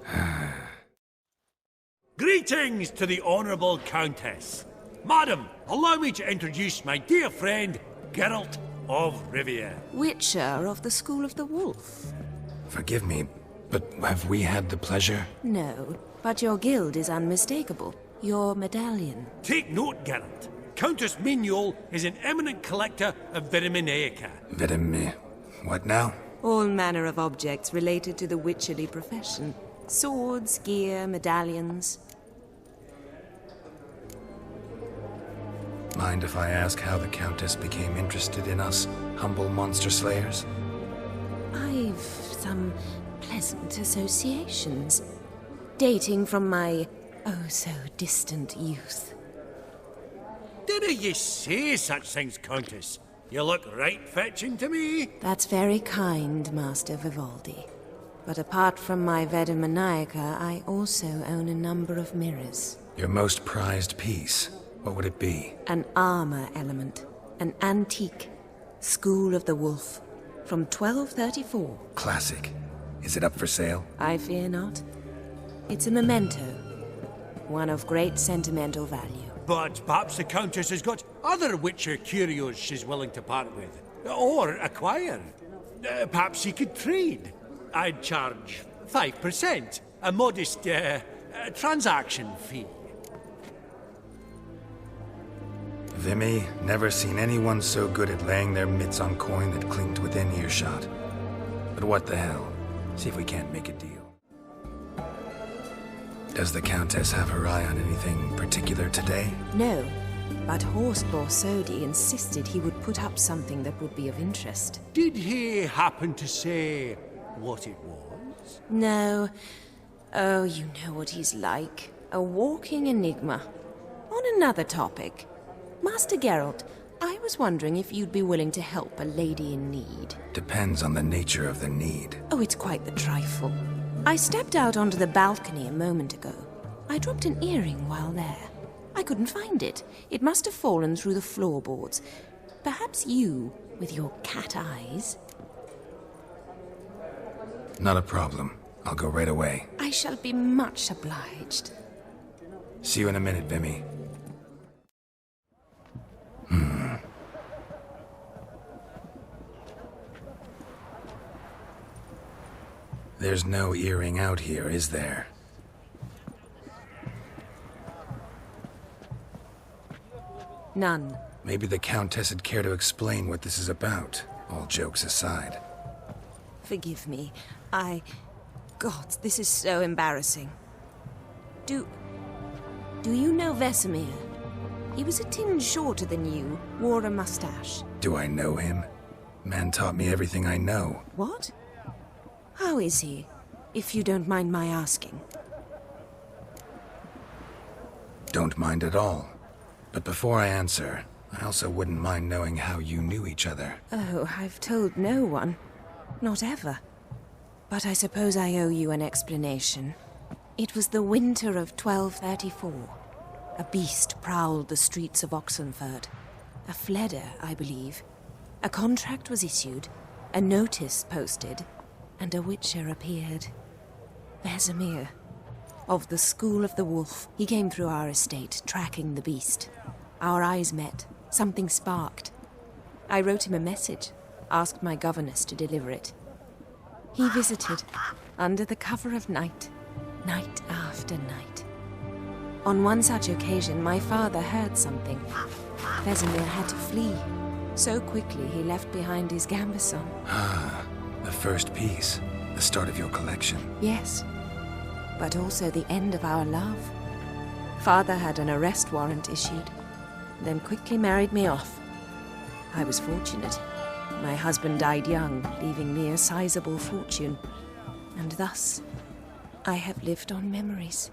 Greetings to the Honourable Countess. Madam, allow me to introduce my dear friend, Geralt of Rivia. Witcher of the School of the Wolf. Forgive me, but have we had the pleasure? No, but your guild is unmistakable. Your medallion. Take note, Geralt. Countess Mignol is an eminent collector of Viriminaica. What now? All manner of objects related to the witcherly profession. Swords, gear, medallions. Mind if I ask how the Countess became interested in us, humble monster slayers? I've some pleasant associations, dating from my oh-so-distant youth. Didn't you say such things, Countess? You look right fetching to me. That's very kind, Master Vivaldi. But apart from my Viriminaica, I also own a number of mirrors. Your most prized piece, what would it be? An armor element. An antique. School of the Wolf. From 1234. Classic. Is it up for sale? I fear not. It's a memento. One of great sentimental value. But perhaps the Countess has got other Witcher curios she's willing to part with. Or acquire. Perhaps he could trade. I'd charge 5%. A modest transaction fee. Vimy, never seen anyone so good at laying their mitts on coin that clinked within earshot. But what the hell? See if we can't make a deal. Does the Countess have her eye on anything particular today? No, but Horst Borsodi insisted he would put up something that would be of interest. Did he happen to say what it was? No. Oh, you know what he's like. A walking enigma. On another topic. Master Geralt, I was wondering if you'd be willing to help a lady in need. Depends on the nature of the need. Oh, it's quite the trifle. I stepped out onto the balcony a moment ago. I dropped an earring while there. I couldn't find it. It must have fallen through the floorboards. Perhaps you, with your cat eyes... Not a problem. I'll go right away. I shall be much obliged. See you in a minute, Vimy. There's no earring out here, is there? None. Maybe the Countess would care to explain what this is about, all jokes aside. Forgive me. God, this is so embarrassing. Do you know Vesemir? He was a tinge shorter than you, wore a mustache. Do I know him? Man taught me everything I know. What? How is he, if you don't mind my asking? Don't mind at all. But before I answer, I also wouldn't mind knowing how you knew each other. Oh, I've told no one. Not ever. But I suppose I owe you an explanation. It was the winter of 1234. A beast prowled the streets of Oxenford. A fledder, I believe. A contract was issued, a notice posted, and a witcher appeared. Vesemir, of the School of the Wolf. He came through our estate, tracking the beast. Our eyes met. Something sparked. I wrote him a message, asked my governess to deliver it. He visited, under the cover of night, night after night. On one such occasion, my father heard something. Vesemir had to flee. So quickly, he left behind his gambeson. Ah, the first piece. The start of your collection. Yes, but also the end of our love. Father had an arrest warrant issued, then quickly married me off. I was fortunate. My husband died young, leaving me a sizable fortune. And thus, I have lived on memories.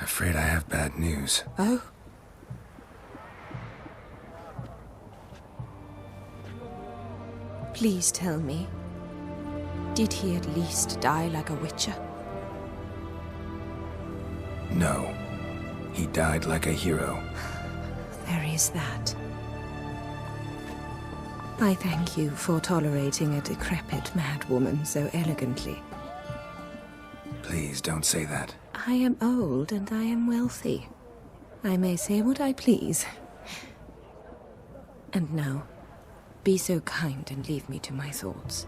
Afraid I have bad news. Oh? Please tell me, did he at least die like a witcher? No. He died like a hero. there is that. I thank you for tolerating a decrepit madwoman so elegantly. Please don't say that. I am old and I am wealthy. I may say what I please. And now, be so kind and leave me to my thoughts.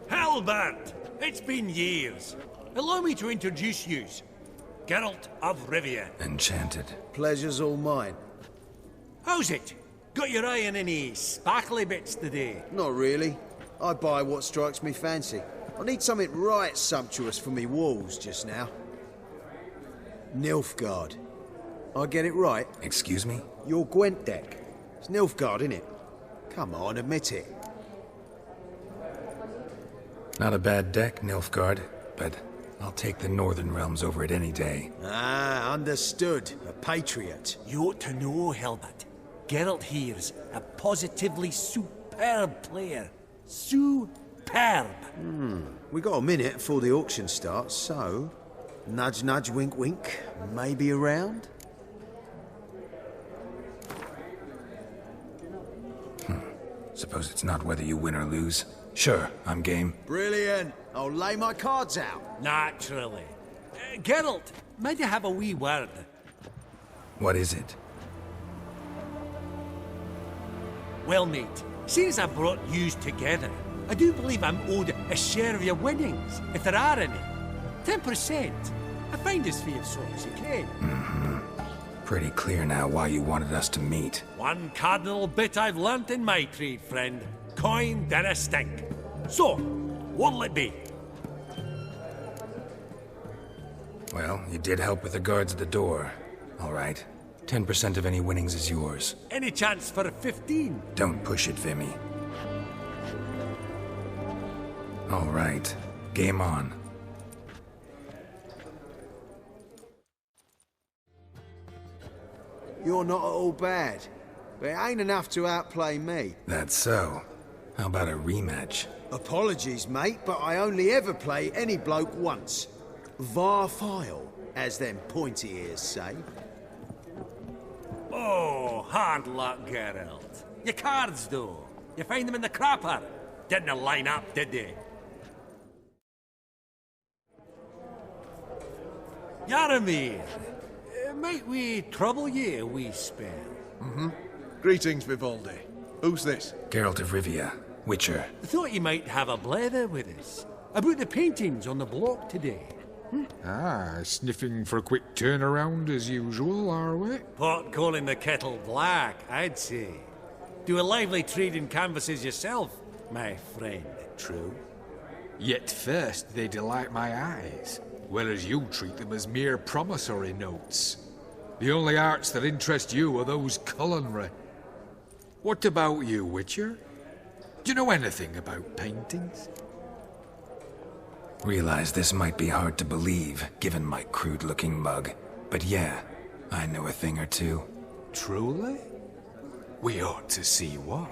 Halbert! It's been years. Allow me to introduce yous. Geralt of Rivia. Enchanted. Pleasure's all mine. How's it? Got your eye on any sparkly bits today? Not really. I buy what strikes me fancy. I need something right sumptuous for me walls just now. Nilfgaard. I get it right? Excuse me? Your Gwent deck. It's Nilfgaard, innit? Come on, admit it. Not a bad deck, Nilfgaard, but I'll take the Northern Realms over it any day. Ah, understood. A patriot. You ought to know, Halbert. Geralt here's a positively superb player. Superb! We got a minute before the auction starts, so... Nudge, nudge, wink, wink. Maybe around? Suppose it's not whether you win or lose. Sure, I'm game. Brilliant. I'll lay my cards out. Naturally. Geralt, might I have a wee word? What is it? Well, mate, seeing as I brought yous together, I do believe I'm owed a share of your winnings, if there are any. 10%. I find as fair so as you can. Pretty clear now why you wanted us to meet. One cardinal bit I've learnt in my trade, friend. Coin dinna stink. So, what'll it be? Well, you did help with the guards at the door. All right. 10% of any winnings is yours. Any chance for a 15? Don't push it, Vimy. All right. Game on. You're not at all bad, but it ain't enough to outplay me. That's so. How about a rematch? Apologies, mate, but I only ever play any bloke once. Var file, as them pointy ears say. Oh, hard luck, Geralt. Your cards, though. You find them in the crapper. Didn't line up, did they? Yaramir, might we trouble ye a wee spell? Greetings, Vivaldi. Who's this? Geralt of Rivia, Witcher. Thought you might have a blether with us. About the paintings on the block today. Ah, sniffing for a quick turnaround as usual, are we? Pot calling the kettle black, I'd say. Do a lively trade in canvases yourself, my friend. True? Yet first they delight my eyes, whereas you treat them as mere promissory notes. The only arts that interest you are those culinary. What about you, Witcher? Do you know anything about paintings? Realize this might be hard to believe, given my crude-looking mug. But yeah, I know a thing or two. Truly? We ought to see what.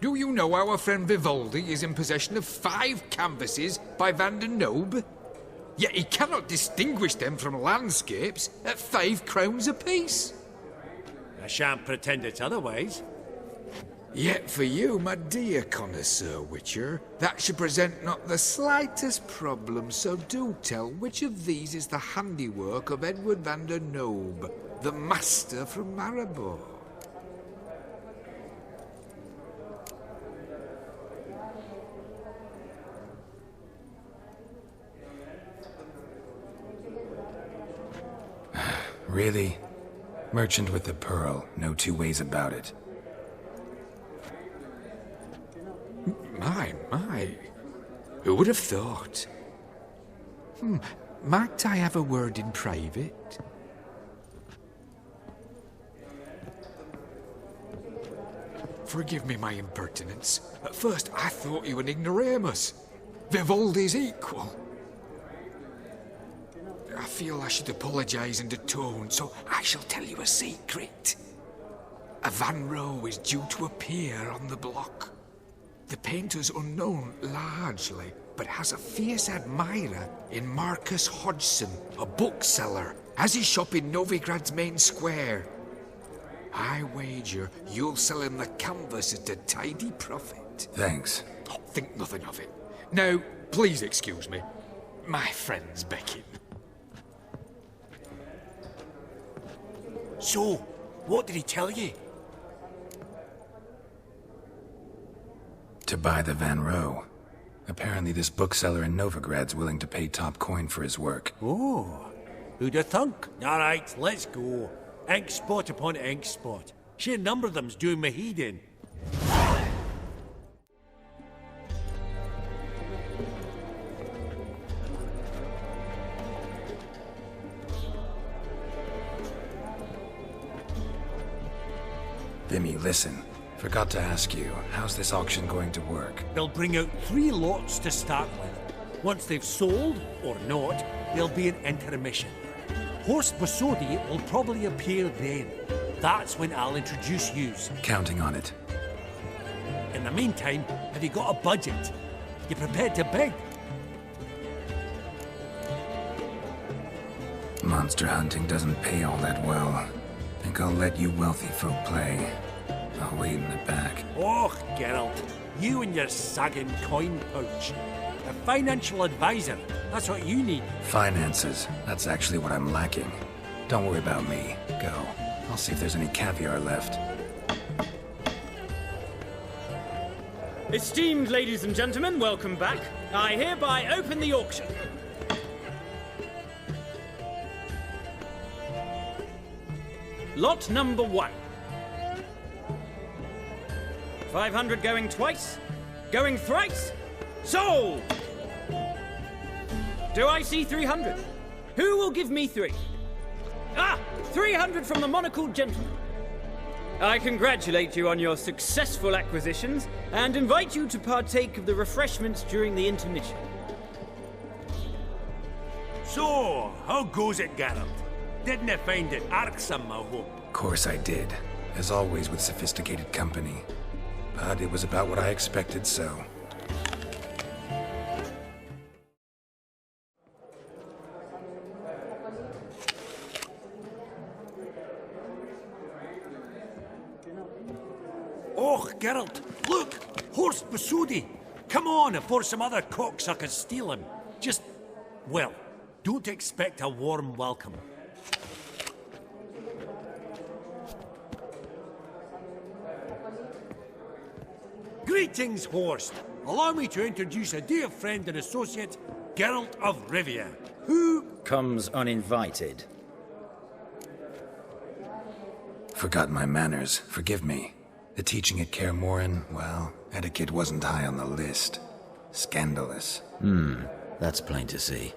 Do you know our friend Vivaldi is in possession of 5 canvases by Van der Nobe? Yet he cannot distinguish them from landscapes at 5 crowns apiece. I shan't pretend it's otherwise. Yet for you, my dear connoisseur Witcher, that should present not the slightest problem, so do tell which of these is the handiwork of Edward van der Nobe, the master from Maribor. Really? Merchant with the pearl, no two ways about it. My. Who would have thought? Might I have a word in private? Forgive me my impertinence. At first I thought you an ignoramus. Vivaldi's equal. I feel I should apologise and atone, so I shall tell you a secret. A Van Row is due to appear on the block. The painter's unknown largely, but has a fierce admirer in Marcus Hodgson, a bookseller, has his shop in Novigrad's main square. I wager you'll sell him the canvas at a tidy profit. Thanks. Oh, think nothing of it. Now, please excuse me. My friend's becking. So, what did he tell you? To buy the Van Row. Apparently this bookseller in Novigrad's willing to pay top coin for his work. Oh, who'd have thunk? All right, let's go. Ink spot upon ink spot. Sheer number of them's doing my head in. Vimy, listen. Forgot to ask you, how's this auction going to work? They'll bring out 3 lots to start with. Once they've sold, or not, there'll be an intermission. Horst Bosodi will probably appear then. That's when I'll introduce yous. Counting on it. In the meantime, have you got a budget? You prepared to bid? Monster hunting doesn't pay all that well. Think I'll let you wealthy folk play. I'll wait in the back. Oh, Geralt, you and your sagging coin pouch. A financial advisor, that's what you need. Finances, that's actually what I'm lacking. Don't worry about me. Go. I'll see if there's any caviar left. Esteemed ladies and gentlemen, welcome back. I hereby open the auction. Lot number 1. 500 going twice, going thrice, sold! Do I see 300? Who will give me 3? 300 from the monocled gentleman. I congratulate you on your successful acquisitions and invite you to partake of the refreshments during the intermission. So, how goes it, Geralt? Didn't you find it irksome, I hope? Of course I did. As always with sophisticated company. But it was about what I expected, so... Oh, Geralt, look! Horst Bosodi! Come on before some other cocksuckers steal him. Just, well, don't expect a warm welcome. Greetings, Horst. Allow me to introduce a dear friend and associate, Geralt of Rivia, who... comes uninvited. Forgot my manners. Forgive me. The teaching at Kaer Morhen, well, etiquette wasn't high on the list. Scandalous. That's plain to see.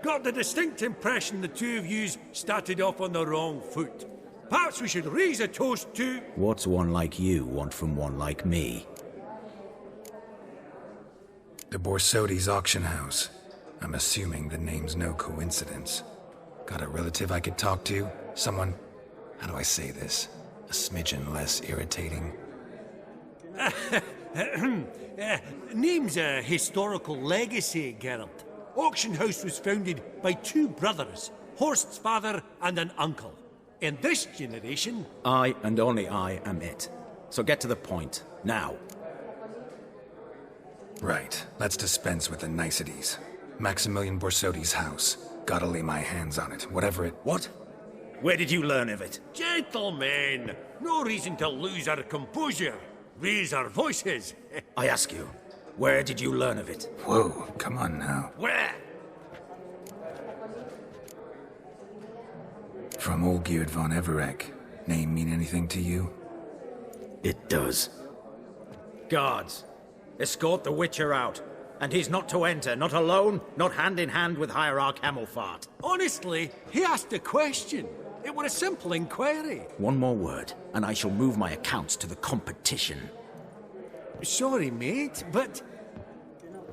Got the distinct impression the two of yous started off on the wrong foot. Perhaps we should raise a toast to... What's one like you want from one like me? The Borsodi's auction house. I'm assuming the name's no coincidence. Got a relative I could talk to? Someone... how do I say this? A smidgen less irritating. Name's a historical legacy, Geralt. Auction house was founded by 2 brothers, Horst's father and an uncle. In this generation... I and only I am it. So get to the point, now. Right, let's dispense with the niceties. Maximilian Borsodi's house. Gotta lay my hands on it, whatever it... What? Where did you learn of it? Gentlemen, no reason to lose our composure. Raise our voices. I ask you, where did you learn of it? Whoa, come on now. Where? From Olgierd von Everec. Name mean anything to you? It does. Guards, escort the Witcher out. And he's not to enter, not alone, not hand in hand with Hierarch Hamelfart. Honestly, he asked a question. It were a simple inquiry. One more word, and I shall move my accounts to the competition. Sorry, mate, but...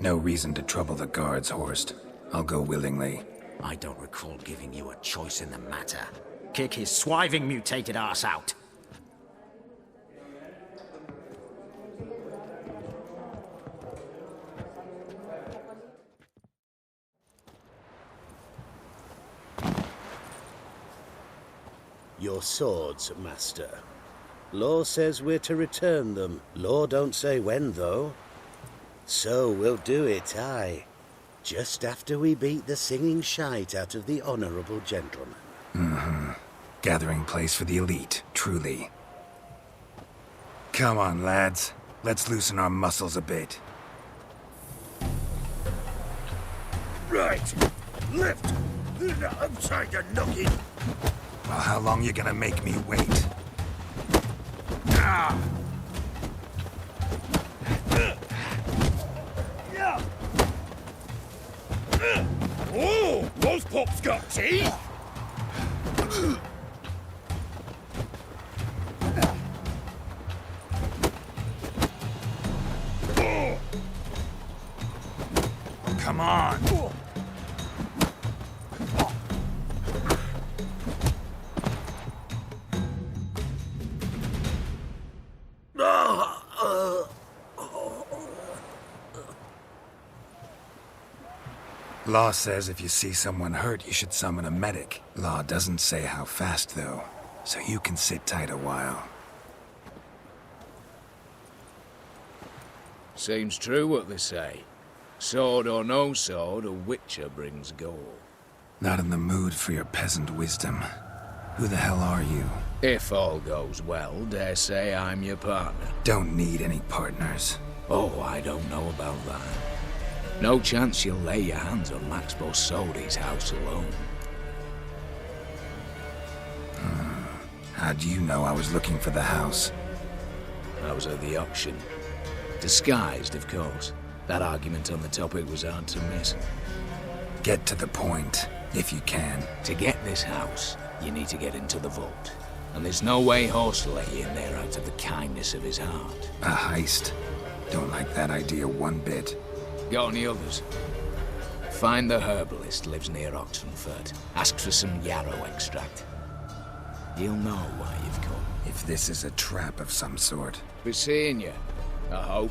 No reason to trouble the guards, Horst. I'll go willingly. I don't recall giving you a choice in the matter. Kick his swiving mutated ass out. Your swords, master. Law says we're to return them. Law don't say when, though. So we'll do it, aye. Just after we beat the singing shite out of the honourable gentleman. Mm-hmm. Gathering place for the elite, truly. Come on, lads. Let's loosen our muscles a bit. Right. Lift. I'm trying to knock it. Well, how long you gonna make me wait? Ah! Oh, those pops got teeth! Come on! Law says if you see someone hurt, you should summon a medic. Law doesn't say how fast, though, so you can sit tight a while. Seems true what they say. Sword or no sword, a witcher brings gold. Not in the mood for your peasant wisdom. Who the hell are you? If all goes well, dare say I'm your partner. Don't need any partners. Oh, I don't know about that. No chance you'll lay your hands on Max Borsodi's house alone. How do you know I was looking for the house? I was at the auction. Disguised, of course. That argument on the topic was hard to miss. Get to the point, if you can. To get this house, you need to get into the vault. And there's no way Horst will let you in there out of the kindness of his heart. A heist? Don't like that idea one bit. Got any others? Find the herbalist, lives near Oxenfurt. Ask for some yarrow extract. You'll know why you've come. If this is a trap of some sort. Be seeing you, I hope.